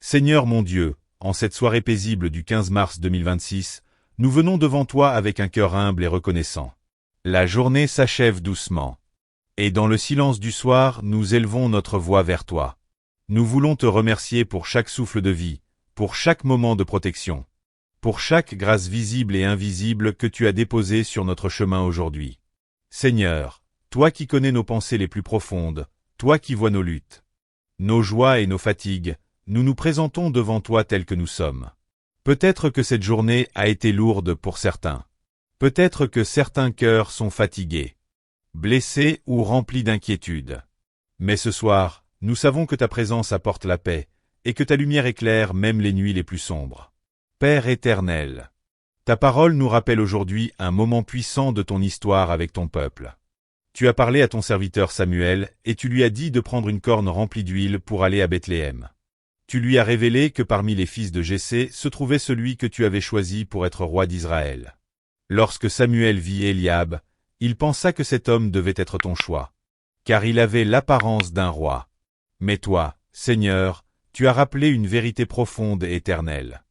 Seigneur mon Dieu, en cette soirée paisible du 15 mars 2026, nous venons devant toi avec un cœur humble et reconnaissant. La journée s'achève doucement. Et dans le silence du soir, nous élevons notre voix vers toi. Nous voulons te remercier pour chaque souffle de vie, pour chaque moment de protection, pour chaque grâce visible et invisible que tu as déposée sur notre chemin aujourd'hui. Seigneur, toi qui connais nos pensées les plus profondes, toi qui vois nos luttes, nos joies et nos fatigues, nous nous présentons devant toi tels que nous sommes. Peut-être que cette journée a été lourde pour certains. Peut-être que certains cœurs sont fatigués, blessés ou remplis d'inquiétude. Mais ce soir, nous savons que ta présence apporte la paix, et que ta lumière éclaire même les nuits les plus sombres. Père éternel, ta parole nous rappelle aujourd'hui un moment puissant de ton histoire avec ton peuple. Tu as parlé à ton serviteur Samuel, et tu lui as dit de prendre une corne remplie d'huile pour aller à Bethléem. Tu lui as révélé que parmi les fils de Jessé se trouvait celui que tu avais choisi pour être roi d'Israël. Lorsque Samuel vit Eliab, il pensa que cet homme devait être ton choix, car il avait l'apparence d'un roi. Mais toi, Seigneur, tu as rappelé une vérité profonde et éternelle.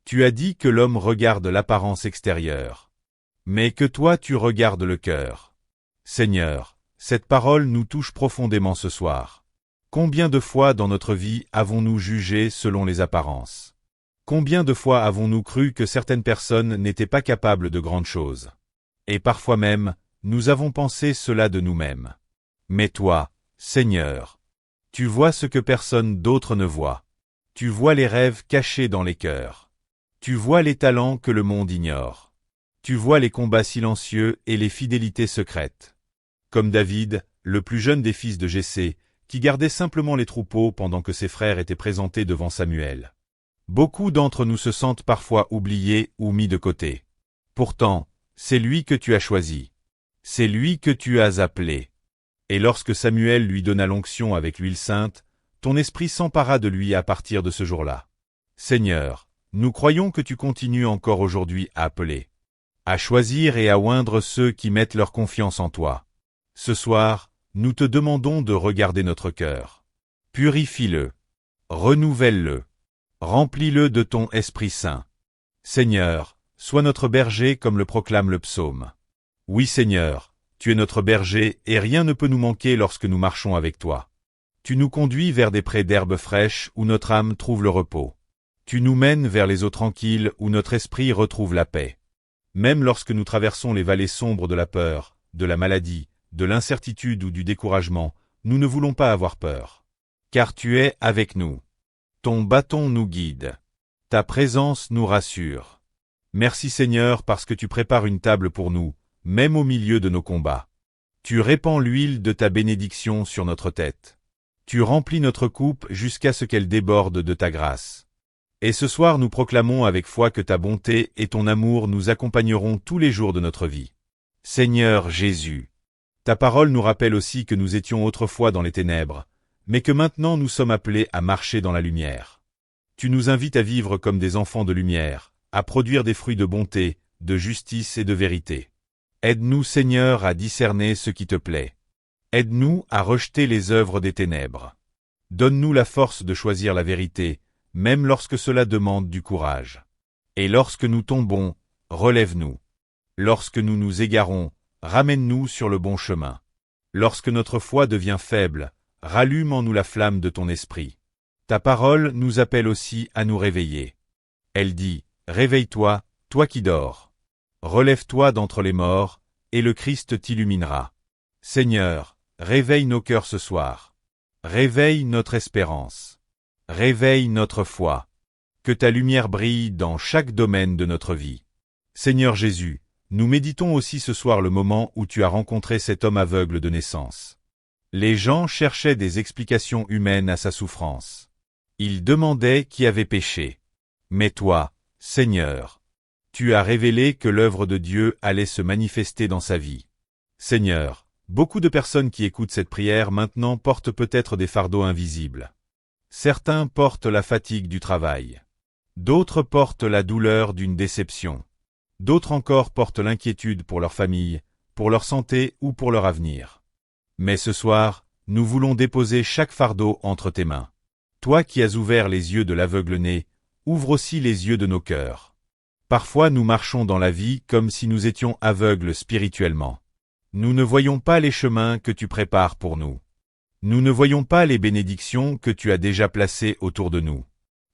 Tu as dit que l'homme regarde l'apparence extérieure, mais que toi tu regardes le cœur. Seigneur, cette parole nous touche profondément ce soir. Combien de fois dans notre vie avons-nous jugé selon les apparences? Combien de fois avons-nous cru que certaines personnes n'étaient pas capables de grandes choses? Et parfois même, nous avons pensé cela de nous-mêmes. Mais toi, Seigneur, tu vois ce que personne d'autre ne voit. Tu vois les rêves cachés dans les cœurs. Tu vois les talents que le monde ignore. Tu vois les combats silencieux et les fidélités secrètes. Comme David, le plus jeune des fils de Jessé, qui gardait simplement les troupeaux pendant que ses frères étaient présentés devant Samuel. Beaucoup d'entre nous se sentent parfois oubliés ou mis de côté. Pourtant, c'est lui que tu as choisi. C'est lui que tu as appelé. Et lorsque Samuel lui donna l'onction avec l'huile sainte, ton esprit s'empara de lui à partir de ce jour-là. Seigneur, nous croyons que tu continues encore aujourd'hui à appeler, à choisir et à oindre ceux qui mettent leur confiance en toi. Ce soir, nous te demandons de regarder notre cœur. Purifie-le, renouvelle-le, remplis-le de ton Esprit Saint. Seigneur, sois notre berger comme le proclame le psaume. Oui Seigneur, tu es notre berger et rien ne peut nous manquer lorsque nous marchons avec toi. Tu nous conduis vers des prés d'herbes fraîches où notre âme trouve le repos. Tu nous mènes vers les eaux tranquilles où notre esprit retrouve la paix. Même lorsque nous traversons les vallées sombres de la peur, de la maladie, de l'incertitude ou du découragement, nous ne voulons pas avoir peur. Car tu es avec nous. Ton bâton nous guide. Ta présence nous rassure. Merci Seigneur parce que tu prépares une table pour nous, même au milieu de nos combats. Tu répands l'huile de ta bénédiction sur notre tête. Tu remplis notre coupe jusqu'à ce qu'elle déborde de ta grâce. Et ce soir nous proclamons avec foi que ta bonté et ton amour nous accompagneront tous les jours de notre vie. Seigneur Jésus, ta parole nous rappelle aussi que nous étions autrefois dans les ténèbres, mais que maintenant nous sommes appelés à marcher dans la lumière. Tu nous invites à vivre comme des enfants de lumière, à produire des fruits de bonté, de justice et de vérité. Aide-nous, Seigneur, à discerner ce qui te plaît. Aide-nous à rejeter les œuvres des ténèbres. Donne-nous la force de choisir la vérité, même lorsque cela demande du courage. Et lorsque nous tombons, relève-nous. Lorsque nous nous égarons, ramène-nous sur le bon chemin. Lorsque notre foi devient faible, rallume en nous la flamme de ton esprit. Ta parole nous appelle aussi à nous réveiller. Elle dit, réveille-toi, toi qui dors. Relève-toi d'entre les morts, et le Christ t'illuminera. Seigneur, réveille nos cœurs ce soir. Réveille notre espérance. Réveille notre foi. Que ta lumière brille dans chaque domaine de notre vie. Seigneur Jésus, nous méditons aussi ce soir le moment où tu as rencontré cet homme aveugle de naissance. Les gens cherchaient des explications humaines à sa souffrance. Ils demandaient qui avait péché. Mais toi, Seigneur, tu as révélé que l'œuvre de Dieu allait se manifester dans sa vie. Seigneur, beaucoup de personnes qui écoutent cette prière maintenant portent peut-être des fardeaux invisibles. Certains portent la fatigue du travail. D'autres portent la douleur d'une déception. D'autres encore portent l'inquiétude pour leur famille, pour leur santé ou pour leur avenir. Mais ce soir, nous voulons déposer chaque fardeau entre tes mains. toi qui as ouvert les yeux de l'aveugle-né, ouvre aussi les yeux de nos cœurs. Parfois nous marchons dans la vie comme si nous étions aveugles spirituellement. Nous ne voyons pas les chemins que tu prépares pour nous. Nous ne voyons pas les bénédictions que tu as déjà placées autour de nous.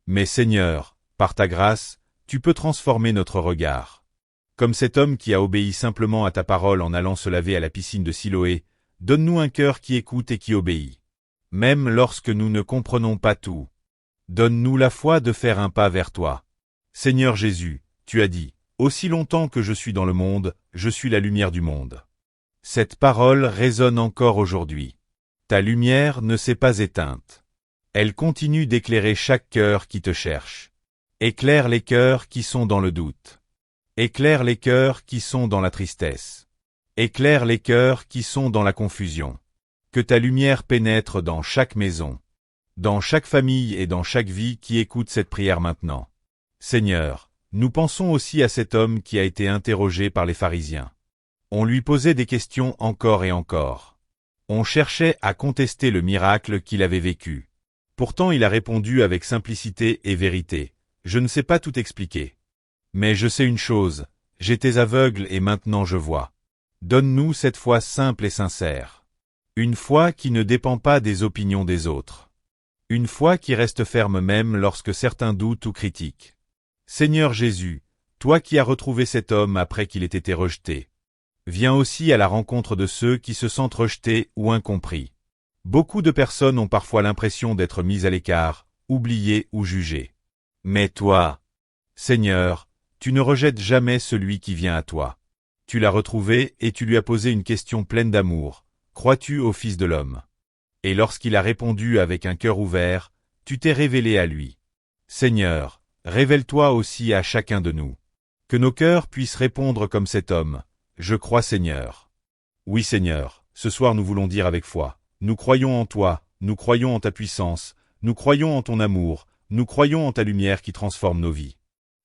Mais Seigneur, par ta grâce, tu peux transformer notre regard. Comme cet homme qui a obéi simplement à ta parole en allant se laver à la piscine de Siloé, donne-nous un cœur qui écoute et qui obéit. Même lorsque nous ne comprenons pas tout. Donne-nous la foi de faire un pas vers toi. Seigneur Jésus, tu as dit, « Aussi longtemps que je suis dans le monde, je suis la lumière du monde. » Cette parole résonne encore aujourd'hui. Ta lumière ne s'est pas éteinte. Elle continue d'éclairer chaque cœur qui te cherche. Éclaire les cœurs qui sont dans le doute. Éclaire les cœurs qui sont dans la tristesse. Éclaire les cœurs qui sont dans la confusion. Que ta lumière pénètre dans chaque maison, dans chaque famille et dans chaque vie qui écoute cette prière maintenant. Seigneur, nous pensons aussi à cet homme qui a été interrogé par les pharisiens. On lui posait des questions encore et encore. On cherchait à contester le miracle qu'il avait vécu. Pourtant il a répondu avec simplicité et vérité. Je ne sais pas tout expliquer. Mais je sais une chose, j'étais aveugle et maintenant je vois. Donne-nous cette foi simple et sincère. Une foi qui ne dépend pas des opinions des autres. Une foi qui reste ferme même lorsque certains doutent ou critiquent. Seigneur Jésus, toi qui as retrouvé cet homme après qu'il ait été rejeté, viens aussi à la rencontre de ceux qui se sentent rejetés ou incompris. Beaucoup de personnes ont parfois l'impression d'être mises à l'écart, oubliées ou jugées. Mais toi, Seigneur, tu ne rejettes jamais celui qui vient à toi. Tu l'as retrouvé et tu lui as posé une question pleine d'amour. Crois-tu au Fils de l'homme? Et lorsqu'il a répondu avec un cœur ouvert, tu t'es révélé à lui. Seigneur, révèle-toi aussi à chacun de nous. Que nos cœurs puissent répondre comme cet homme. Je crois Seigneur. Oui Seigneur, ce soir nous voulons dire avec foi. Nous croyons en toi, nous croyons en ta puissance, nous croyons en ton amour, nous croyons en ta lumière qui transforme nos vies.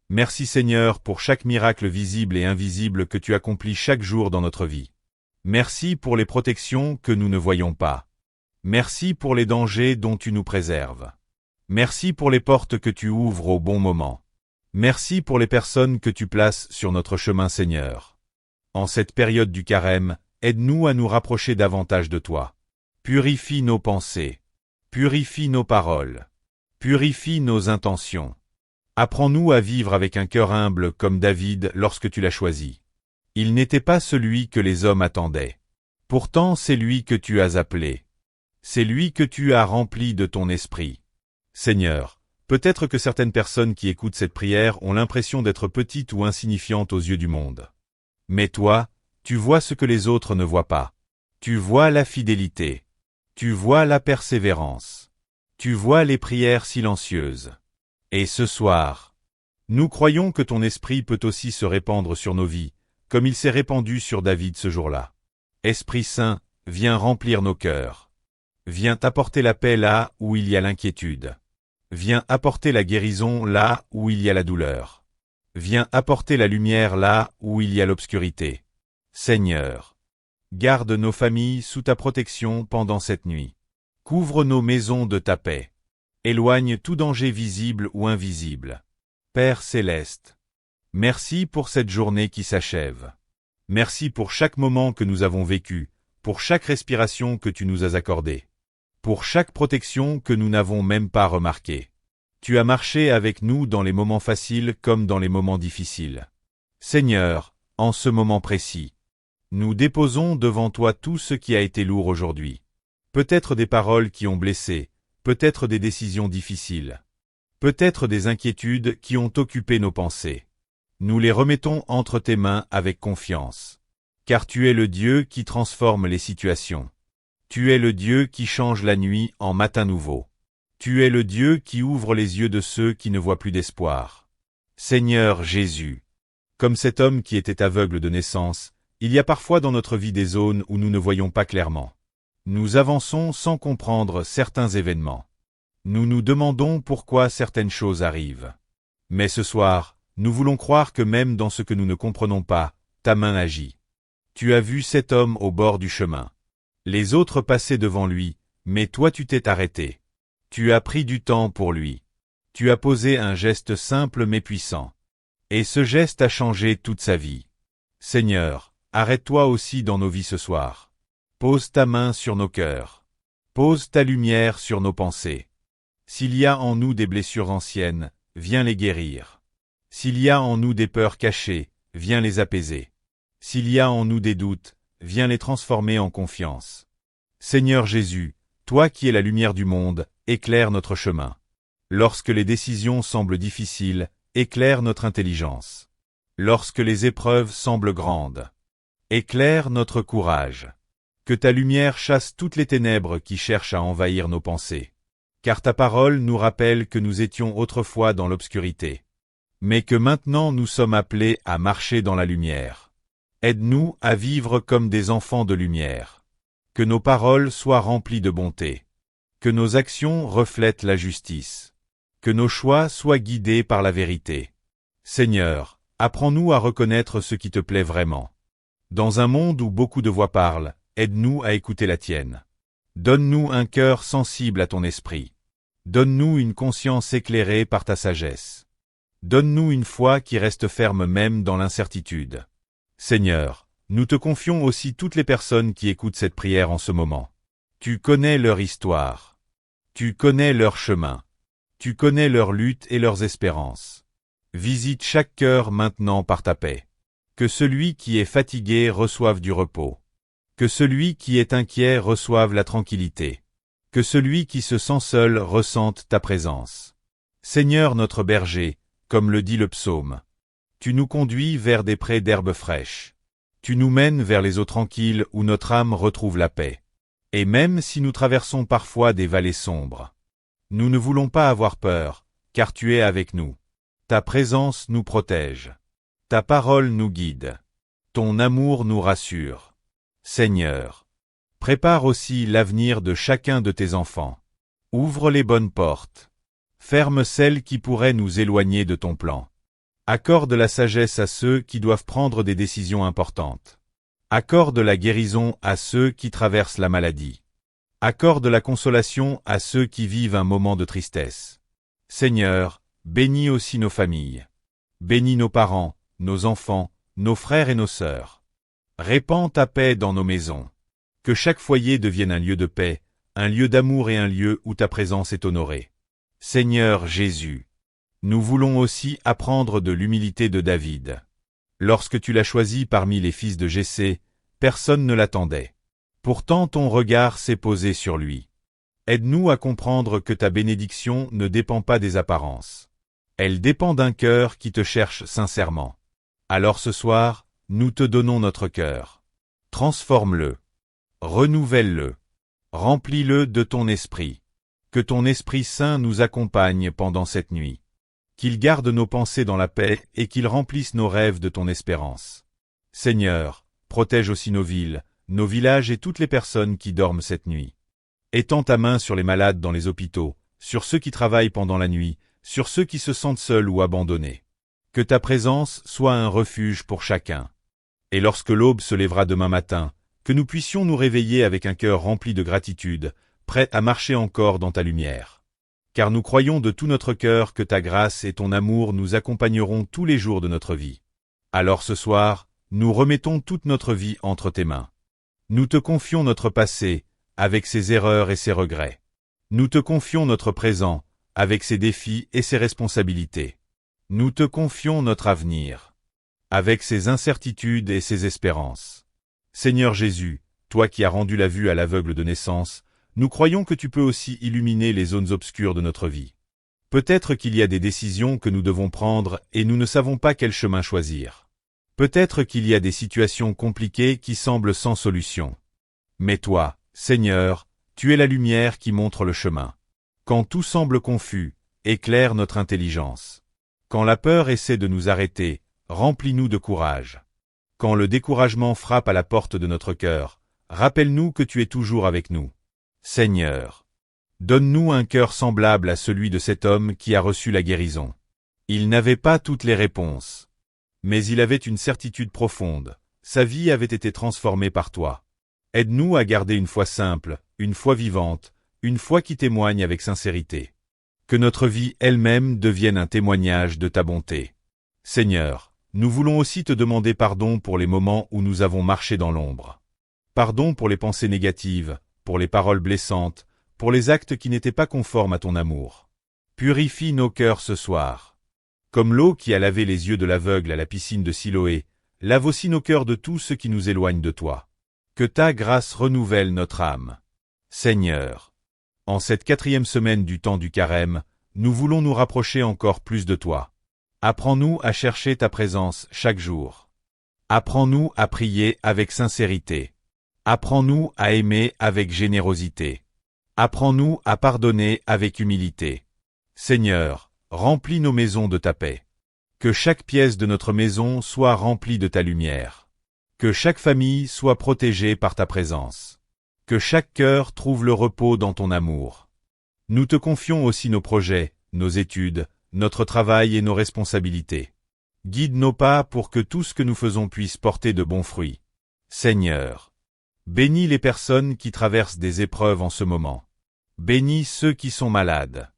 Merci Seigneur pour chaque miracle visible et invisible que tu accomplis chaque jour dans notre vie. Merci pour les protections que nous ne voyons pas. Merci pour les dangers dont tu nous préserves. Merci pour les portes que tu ouvres au bon moment. Merci pour les personnes que tu places sur notre chemin Seigneur. En cette période du carême, aide-nous à nous rapprocher davantage de toi. Purifie nos pensées. Purifie nos paroles. Purifie nos intentions. Apprends-nous à vivre avec un cœur humble comme David lorsque tu l'as choisi. Il n'était pas celui que les hommes attendaient. Pourtant c'est lui que tu as appelé. C'est lui que tu as rempli de ton esprit. Seigneur, peut-être que certaines personnes qui écoutent cette prière ont l'impression d'être petites ou insignifiantes aux yeux du monde. Mais toi, tu vois ce que les autres ne voient pas. Tu vois la fidélité. Tu vois la persévérance. Tu vois les prières silencieuses. Et ce soir, nous croyons que ton esprit peut aussi se répandre sur nos vies, comme il s'est répandu sur David ce jour-là. Esprit Saint, viens remplir nos cœurs. Viens apporter la paix là où il y a l'inquiétude. Viens apporter la guérison là où il y a la douleur. Viens apporter la lumière là où il y a l'obscurité. Seigneur, garde nos familles sous ta protection pendant cette nuit. Couvre nos maisons de ta paix. Éloigne tout danger visible ou invisible. Père céleste, merci pour cette journée qui s'achève. Merci pour chaque moment que nous avons vécu, pour chaque respiration que tu nous as accordée, pour chaque protection que nous n'avons même pas remarquée. Tu as marché avec nous dans les moments faciles comme dans les moments difficiles. Seigneur, en ce moment précis, nous déposons devant toi tout ce qui a été lourd aujourd'hui. Peut-être des paroles qui ont blessé, peut-être des décisions difficiles, peut-être des inquiétudes qui ont occupé nos pensées. Nous les remettons entre tes mains avec confiance. Car tu es le Dieu qui transforme les situations. Tu es le Dieu qui change la nuit en matin nouveau. Tu es le Dieu qui ouvre les yeux de ceux qui ne voient plus d'espoir. Seigneur Jésus, comme cet homme qui était aveugle de naissance, il y a parfois dans notre vie des zones où nous ne voyons pas clairement. Nous avançons sans comprendre certains événements. Nous nous demandons pourquoi certaines choses arrivent. Mais ce soir, nous voulons croire que même dans ce que nous ne comprenons pas, ta main agit. Tu as vu cet homme au bord du chemin. Les autres passaient devant lui, mais toi tu t'es arrêté. Tu as pris du temps pour lui. Tu as posé un geste simple mais puissant. Et ce geste a changé toute sa vie. Seigneur, arrête-toi aussi dans nos vies ce soir. Pose ta main sur nos cœurs. Pose ta lumière sur nos pensées. S'il y a en nous des blessures anciennes, viens les guérir. S'il y a en nous des peurs cachées, viens les apaiser. S'il y a en nous des doutes, viens les transformer en confiance. Seigneur Jésus, toi qui es la lumière du monde, éclaire notre chemin. Lorsque les décisions semblent difficiles, éclaire notre intelligence. Lorsque les épreuves semblent grandes, éclaire notre courage. Que ta lumière chasse toutes les ténèbres qui cherchent à envahir nos pensées. Car ta parole nous rappelle que nous étions autrefois dans l'obscurité. Mais que maintenant nous sommes appelés à marcher dans la lumière. Aide-nous à vivre comme des enfants de lumière. Que nos paroles soient remplies de bonté. Que nos actions reflètent la justice. Que nos choix soient guidés par la vérité. Seigneur, apprends-nous à reconnaître ce qui te plaît vraiment. Dans un monde où beaucoup de voix parlent, aide-nous à écouter la tienne. Donne-nous un cœur sensible à ton esprit. Donne-nous une conscience éclairée par ta sagesse. Donne-nous une foi qui reste ferme même dans l'incertitude. Seigneur, nous te confions aussi toutes les personnes qui écoutent cette prière en ce moment. Tu connais leur histoire. Tu connais leur chemin. Tu connais leurs luttes et leurs espérances. Visite chaque cœur maintenant par ta paix. Que celui qui est fatigué reçoive du repos. Que celui qui est inquiet reçoive la tranquillité. Que celui qui se sent seul ressente ta présence. Seigneur notre berger, comme le dit le psaume. Tu nous conduis vers des prés d'herbes fraîches. Tu nous mènes vers les eaux tranquilles où notre âme retrouve la paix. Et même si nous traversons parfois des vallées sombres, nous ne voulons pas avoir peur, car tu es avec nous. Ta présence nous protège. Ta parole nous guide. Ton amour nous rassure. Seigneur, prépare aussi l'avenir de chacun de tes enfants. Ouvre les bonnes portes. Ferme celles qui pourraient nous éloigner de ton plan. Accorde la sagesse à ceux qui doivent prendre des décisions importantes. Accorde la guérison à ceux qui traversent la maladie. Accorde la consolation à ceux qui vivent un moment de tristesse. Seigneur, bénis aussi nos familles. Bénis nos parents, nos enfants, nos frères et nos sœurs. Répands ta paix dans nos maisons. Que chaque foyer devienne un lieu de paix, un lieu d'amour et un lieu où ta présence est honorée. Seigneur Jésus, nous voulons aussi apprendre de l'humilité de David. Lorsque tu l'as choisi parmi les fils de Jessé, personne ne l'attendait. Pourtant ton regard s'est posé sur lui. Aide-nous à comprendre que ta bénédiction ne dépend pas des apparences. Elle dépend d'un cœur qui te cherche sincèrement. Alors ce soir, nous te donnons notre cœur. Transforme-le. Renouvelle-le. Remplis-le de ton esprit. Que ton Esprit Saint nous accompagne pendant cette nuit. Qu'il garde nos pensées dans la paix et qu'il remplisse nos rêves de ton espérance. Seigneur, protège aussi nos villes, nos villages et toutes les personnes qui dorment cette nuit. Étends ta main sur les malades dans les hôpitaux, sur ceux qui travaillent pendant la nuit, sur ceux qui se sentent seuls ou abandonnés. Que ta présence soit un refuge pour chacun. Et lorsque l'aube se lèvera demain matin, que nous puissions nous réveiller avec un cœur rempli de gratitude, prêts à marcher encore dans ta lumière. Car nous croyons de tout notre cœur que ta grâce et ton amour nous accompagneront tous les jours de notre vie. Alors ce soir, nous remettons toute notre vie entre tes mains. Nous te confions notre passé, avec ses erreurs et ses regrets. Nous te confions notre présent, avec ses défis et ses responsabilités. Nous te confions notre avenir, avec ses incertitudes et ses espérances. Seigneur Jésus, toi qui as rendu la vue à l'aveugle de naissance, nous croyons que tu peux aussi illuminer les zones obscures de notre vie. Peut-être qu'il y a des décisions que nous devons prendre et nous ne savons pas quel chemin choisir. Peut-être qu'il y a des situations compliquées qui semblent sans solution. Mais toi, Seigneur, tu es la lumière qui montre le chemin. Quand tout semble confus, éclaire notre intelligence. Quand la peur essaie de nous arrêter, remplis-nous de courage. Quand le découragement frappe à la porte de notre cœur, rappelle-nous que tu es toujours avec nous. Seigneur, donne-nous un cœur semblable à celui de cet homme qui a reçu la guérison. Il n'avait pas toutes les réponses, mais il avait une certitude profonde, sa vie avait été transformée par toi. Aide-nous à garder une foi simple, une foi vivante, une foi qui témoigne avec sincérité. Que notre vie elle-même devienne un témoignage de ta bonté. Seigneur, nous voulons aussi te demander pardon pour les moments où nous avons marché dans l'ombre. Pardon pour les pensées négatives, pour les paroles blessantes, pour les actes qui n'étaient pas conformes à ton amour. Purifie nos cœurs ce soir. Comme l'eau qui a lavé les yeux de l'aveugle à la piscine de Siloé, lave aussi nos cœurs de tout ce qui nous éloigne de toi. Que ta grâce renouvelle notre âme. Seigneur, en cette 4e semaine du temps du carême, nous voulons nous rapprocher encore plus de toi. Apprends-nous à chercher ta présence chaque jour. Apprends-nous à prier avec sincérité. Apprends-nous à aimer avec générosité. Apprends-nous à pardonner avec humilité. Seigneur, remplis nos maisons de ta paix. Que chaque pièce de notre maison soit remplie de ta lumière. Que chaque famille soit protégée par ta présence. Que chaque cœur trouve le repos dans ton amour. Nous te confions aussi nos projets, nos études, notre travail et nos responsabilités. Guide nos pas pour que tout ce que nous faisons puisse porter de bons fruits. Seigneur, bénis les personnes qui traversent des épreuves en ce moment. Bénis ceux qui sont malades.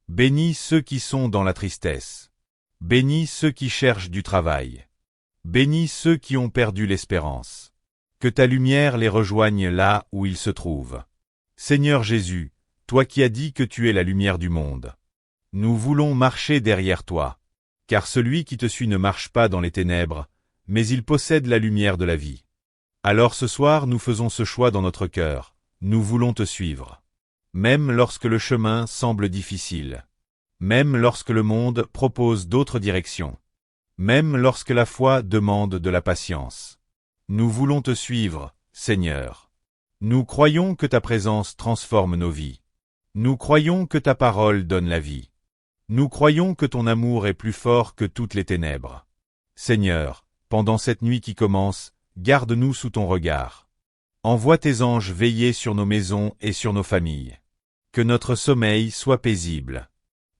Bénis ceux qui sont dans la tristesse. Bénis ceux qui cherchent du travail. Bénis ceux qui ont perdu l'espérance. Que ta lumière les rejoigne là où ils se trouvent. Seigneur Jésus, toi qui as dit que tu es la lumière du monde. Nous voulons marcher derrière toi, car celui qui te suit ne marche pas dans les ténèbres, mais il possède la lumière de la vie. Alors ce soir nous faisons ce choix dans notre cœur, nous voulons te suivre. Même lorsque le chemin semble difficile. Même lorsque le monde propose d'autres directions. Même lorsque la foi demande de la patience. Nous voulons te suivre, Seigneur. Nous croyons que ta présence transforme nos vies. Nous croyons que ta parole donne la vie. Nous croyons que ton amour est plus fort que toutes les ténèbres. Seigneur, pendant cette nuit qui commence, garde-nous sous ton regard. Envoie tes anges veiller sur nos maisons et sur nos familles. Que notre sommeil soit paisible.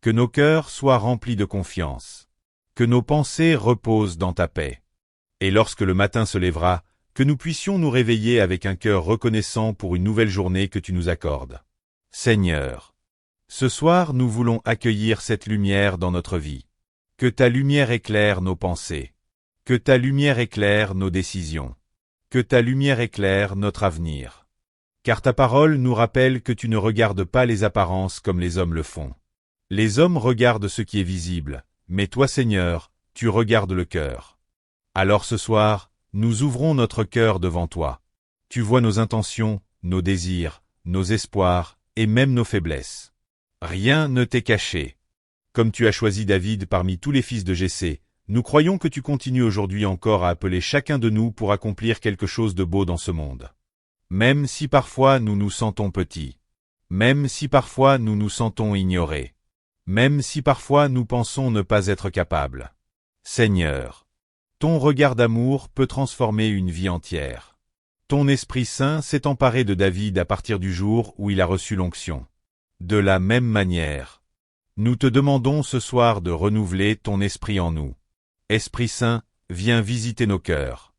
Que nos cœurs soient remplis de confiance. Que nos pensées reposent dans ta paix. Et lorsque le matin se lèvera, que nous puissions nous réveiller avec un cœur reconnaissant pour une nouvelle journée que tu nous accordes. Seigneur, ce soir nous voulons accueillir cette lumière dans notre vie. Que ta lumière éclaire nos pensées. Que ta lumière éclaire nos décisions. Que ta lumière éclaire notre avenir. Car ta parole nous rappelle que tu ne regardes pas les apparences comme les hommes le font. Les hommes regardent ce qui est visible, mais toi Seigneur, tu regardes le cœur. Alors ce soir, nous ouvrons notre cœur devant toi. Tu vois nos intentions, nos désirs, nos espoirs, et même nos faiblesses. Rien ne t'est caché. Comme tu as choisi David parmi tous les fils de Jessé, nous croyons que tu continues aujourd'hui encore à appeler chacun de nous pour accomplir quelque chose de beau dans ce monde. Même si parfois nous nous sentons petits. Même si parfois nous nous sentons ignorés. Même si parfois nous pensons ne pas être capables. Seigneur, ton regard d'amour peut transformer une vie entière. Ton Esprit Saint s'est emparé de David à partir du jour où il a reçu l'onction. De la même manière, nous te demandons ce soir de renouveler ton esprit en nous. Esprit Saint, viens visiter nos cœurs.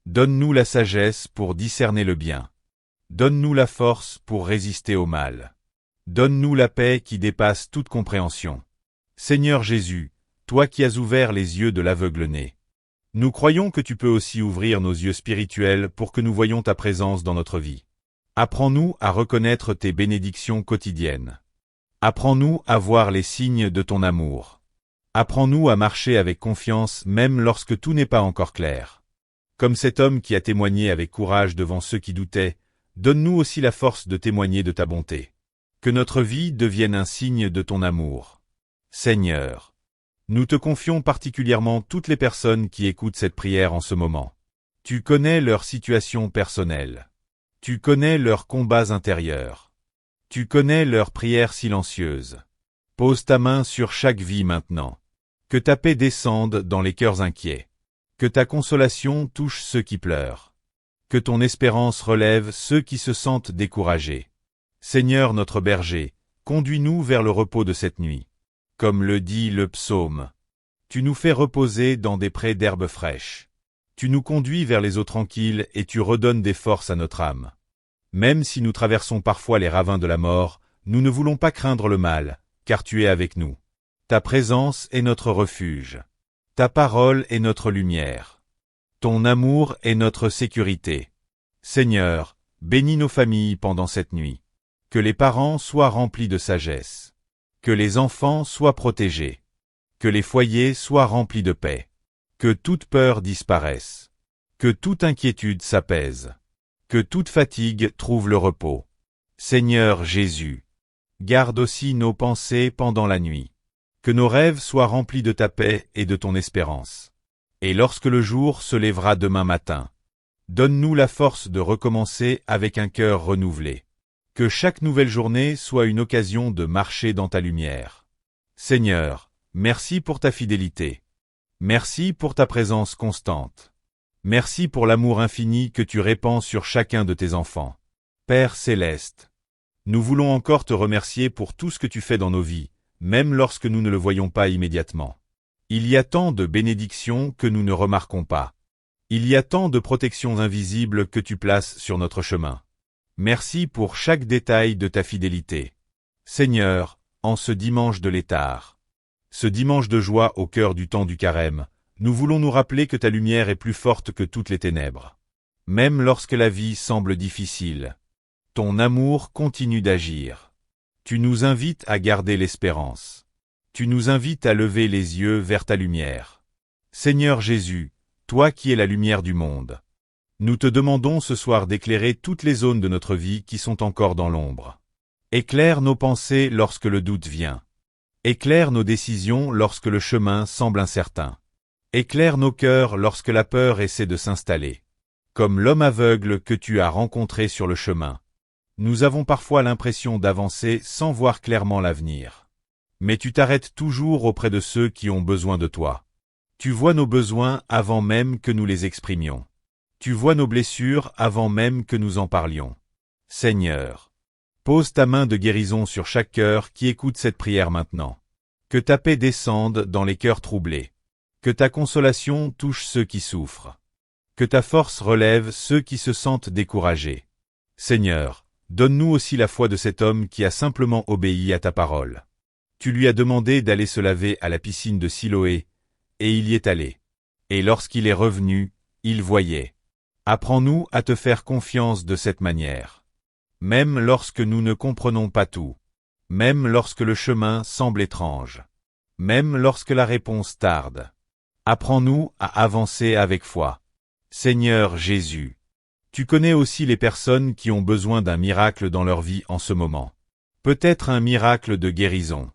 Donne-nous la sagesse pour discerner le bien. Donne-nous la force pour résister au mal. Donne-nous la paix qui dépasse toute compréhension. Seigneur Jésus, toi qui as ouvert les yeux de l'aveugle-né. Nous croyons que tu peux aussi ouvrir nos yeux spirituels pour que nous voyions ta présence dans notre vie. Apprends-nous à reconnaître tes bénédictions quotidiennes. Apprends-nous à voir les signes de ton amour. Apprends-nous à marcher avec confiance même lorsque tout n'est pas encore clair. Comme cet homme qui a témoigné avec courage devant ceux qui doutaient, donne-nous aussi la force de témoigner de ta bonté. Que notre vie devienne un signe de ton amour. Seigneur, nous te confions particulièrement toutes les personnes qui écoutent cette prière en ce moment. Tu connais leur situation personnelle. Tu connais leurs combats intérieurs. Tu connais leurs prières silencieuses. Pose ta main sur chaque vie maintenant. Que ta paix descende dans les cœurs inquiets. Que ta consolation touche ceux qui pleurent. Que ton espérance relève ceux qui se sentent découragés. Seigneur notre berger, conduis-nous vers le repos de cette nuit. Comme le dit le psaume. Tu nous fais reposer dans des prés d'herbes fraîches. Tu nous conduis vers les eaux tranquilles et tu redonnes des forces à notre âme. Même si nous traversons parfois les ravins de la mort, nous ne voulons pas craindre le mal, car tu es avec nous. Ta présence est notre refuge. Ta parole est notre lumière. Ton amour est notre sécurité. Seigneur, bénis nos familles pendant cette nuit. Que les parents soient remplis de sagesse. Que les enfants soient protégés. Que les foyers soient remplis de paix. Que toute peur disparaisse. Que toute inquiétude s'apaise. Que toute fatigue trouve le repos. Seigneur Jésus, garde aussi nos pensées pendant la nuit. Que nos rêves soient remplis de ta paix et de ton espérance. Et lorsque le jour se lèvera demain matin, donne-nous la force de recommencer avec un cœur renouvelé. Que chaque nouvelle journée soit une occasion de marcher dans ta lumière. Seigneur, merci pour ta fidélité. Merci pour ta présence constante. Merci pour l'amour infini que tu répands sur chacun de tes enfants. Père céleste, nous voulons encore te remercier pour tout ce que tu fais dans nos vies, même lorsque nous ne le voyons pas immédiatement. Il y a tant de bénédictions que nous ne remarquons pas. Il y a tant de protections invisibles que tu places sur notre chemin. Merci pour chaque détail de ta fidélité. Seigneur, en ce dimanche de l'étard, ce dimanche de joie au cœur du temps du carême, nous voulons nous rappeler que ta lumière est plus forte que toutes les ténèbres. Même lorsque la vie semble difficile, ton amour continue d'agir. Tu nous invites à garder l'espérance. Tu nous invites à lever les yeux vers ta lumière. Seigneur Jésus, toi qui es la lumière du monde, nous te demandons ce soir d'éclairer toutes les zones de notre vie qui sont encore dans l'ombre. Éclaire nos pensées lorsque le doute vient. Éclaire nos décisions lorsque le chemin semble incertain. Éclaire nos cœurs lorsque la peur essaie de s'installer. Comme l'homme aveugle que tu as rencontré sur le chemin. Nous avons parfois l'impression d'avancer sans voir clairement l'avenir. Mais tu t'arrêtes toujours auprès de ceux qui ont besoin de toi. Tu vois nos besoins avant même que nous les exprimions. Tu vois nos blessures avant même que nous en parlions. Seigneur, pose ta main de guérison sur chaque cœur qui écoute cette prière maintenant. Que ta paix descende dans les cœurs troublés. Que ta consolation touche ceux qui souffrent. Que ta force relève ceux qui se sentent découragés. Seigneur, donne-nous aussi la foi de cet homme qui a simplement obéi à ta parole. Tu lui as demandé d'aller se laver à la piscine de Siloé, et il y est allé. Et lorsqu'il est revenu, il voyait. Apprends-nous à te faire confiance de cette manière. Même lorsque nous ne comprenons pas tout. Même lorsque le chemin semble étrange. Même lorsque la réponse tarde. Apprends-nous à avancer avec foi. Seigneur Jésus, tu connais aussi les personnes qui ont besoin d'un miracle dans leur vie en ce moment. Peut-être un miracle de guérison.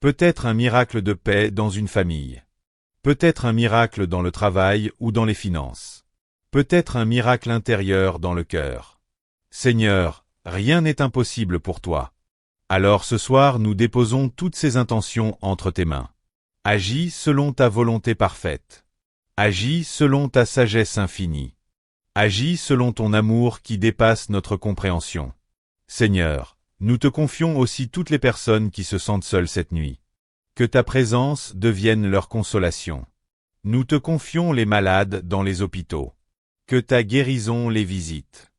Peut-être un miracle de paix dans une famille. Peut-être un miracle dans le travail ou dans les finances. Peut-être un miracle intérieur dans le cœur. Seigneur, rien n'est impossible pour toi. Alors ce soir nous déposons toutes ces intentions entre tes mains. Agis selon ta volonté parfaite. Agis selon ta sagesse infinie. Agis selon ton amour qui dépasse notre compréhension. Seigneur, nous te confions aussi toutes les personnes qui se sentent seules cette nuit. Que ta présence devienne leur consolation. Nous te confions les malades dans les hôpitaux. Que ta guérison les visite.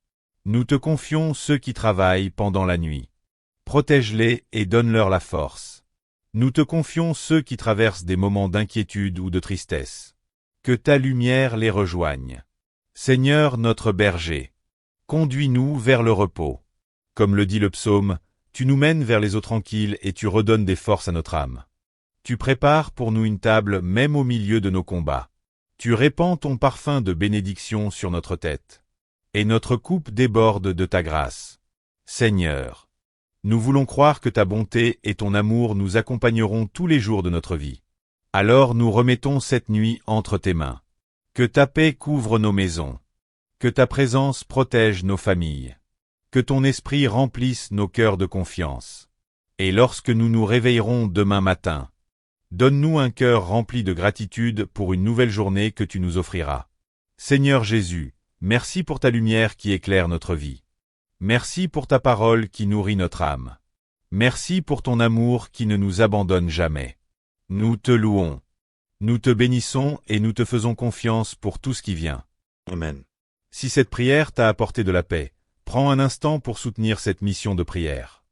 Nous te confions ceux qui travaillent pendant la nuit. Protège-les et donne-leur la force. Nous te confions ceux qui traversent des moments d'inquiétude ou de tristesse. Que ta lumière les rejoigne. Seigneur notre berger, conduis-nous vers le repos. Comme le dit le psaume, tu nous mènes vers les eaux tranquilles et tu redonnes des forces à notre âme. Tu prépares pour nous une table même au milieu de nos combats. Tu répands ton parfum de bénédiction sur notre tête. Et notre coupe déborde de ta grâce. Seigneur, nous voulons croire que ta bonté et ton amour nous accompagneront tous les jours de notre vie. Alors nous remettons cette nuit entre tes mains. Que ta paix couvre nos maisons. Que ta présence protège nos familles. Que ton esprit remplisse nos cœurs de confiance. Et lorsque nous nous réveillerons demain matin, donne-nous un cœur rempli de gratitude pour une nouvelle journée que tu nous offriras. Seigneur Jésus, merci pour ta lumière qui éclaire notre vie. Merci pour ta parole qui nourrit notre âme. Merci pour ton amour qui ne nous abandonne jamais. Nous te louons. Nous te bénissons et nous te faisons confiance pour tout ce qui vient. Amen. Si cette prière t'a apporté de la paix, prends un instant pour soutenir cette mission de prière.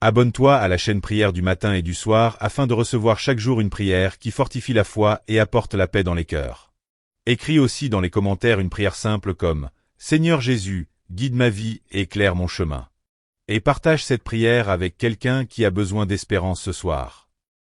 Abonne-toi à la chaîne Prière du matin et du soir afin de recevoir chaque jour une prière qui fortifie la foi et apporte la paix dans les cœurs. Écris aussi dans les commentaires une prière simple comme « Seigneur Jésus, guide ma vie et éclaire mon chemin ». Et partage cette prière avec quelqu'un qui a besoin d'espérance ce soir.